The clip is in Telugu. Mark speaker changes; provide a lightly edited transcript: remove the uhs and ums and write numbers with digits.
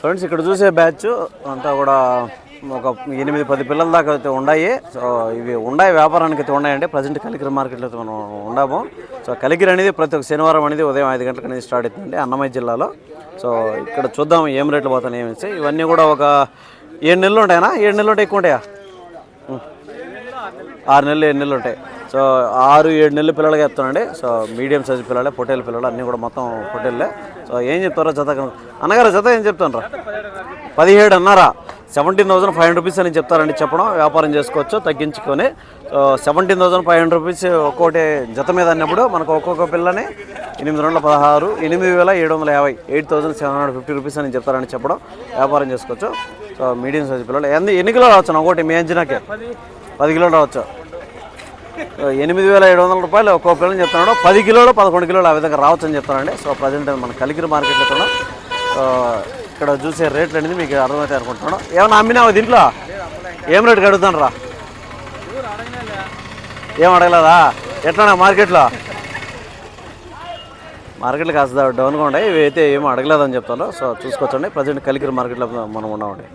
Speaker 1: ఫ్రెండ్స్ ఇక్కడ చూసే బ్యాచ్ అంతా కూడా ఒక 8-10 పిల్లల దాకా అయితే ఉన్నాయి. సో ఇవి ఉన్నాయి వ్యాపారానికి అయితే ఉన్నాయండి. ప్రజెంట్ కలిగిరి మార్కెట్లో అయితే మనం ఉన్నాము. సో కలిగిరి అనేది ప్రతి ఒక్క శనివారం అనేది ఉదయం 5 గంటలకు అనేది స్టార్ట్ అవుతుందండి అన్నమయ్య జిల్లాలో. సో ఇక్కడ చూద్దాం ఏం రేట్లు పోతాయి ఏమిస్తే. ఇవన్నీ కూడా ఒక 7 నెలలు ఉంటాయనా? 7 నెలలు ఉంటాయి, ఎక్కువ ఉంటాయా? 6 నెలలు 7 నెలలు ఉంటాయి. సో 6-7 నెలల పిల్లలకి చెప్తానండి. సో మీడియం సైజు పిల్లలే, పొట్టేళ్ళ పిల్లలు అన్నీ కూడా మొత్తం పొట్టేళ్ళే. సో ఏం చెప్తారో జత అన్నగారు, జత ఏం చెప్తాను? 17 అన్నారా? 17,500 రూపీస్ అని చెప్తారండి. చెప్పడం వ్యాపారం చేసుకోవచ్చు తగ్గించుకొని. 17,500 రూపీస్ ఒక్కోటి జత మీద అన్నప్పుడు మనకు ఒక్కొక్క పిల్లని 816 8,750 8,750 రూపీస్ అని చెప్తారని చెప్పడం వ్యాపారం చేసుకోవచ్చు. సో మీడియం సైజు పిల్లలు ఎన్ని కిలోలు రావచ్చు? ఒకటి మీ అంచనాకే 10 కిలోలు రావచ్చు. 8,700 రూపాయలు ఒక్కో పిల్లని చెప్తున్నాడు. 10 కిలోలు 11 కిలోలు ఆ విధంగా రావచ్చు అని చెప్తానండి. సో ప్రజెంట్ మన కలిగిరి మార్కెట్లో కూడా ఇక్కడ చూసే రేట్లు అనేది మీకు అర్థమవుతాయి అనుకుంటున్నాను. ఏమన్నా అమ్మినావు దీంట్లో? ఏం రేటుకి అడుగుతాను రా? ఏం అడగలేదా? ఎట్లా మార్కెట్లో కాస్త డౌన్గా ఉన్నాయి. ఇవి అయితే ఏమో అడగలేదని చెప్తాను. సో చూసుకోవచ్చండి. ప్రజెంట్ కలిగిరి మార్కెట్లో మనం ఉన్నామండి.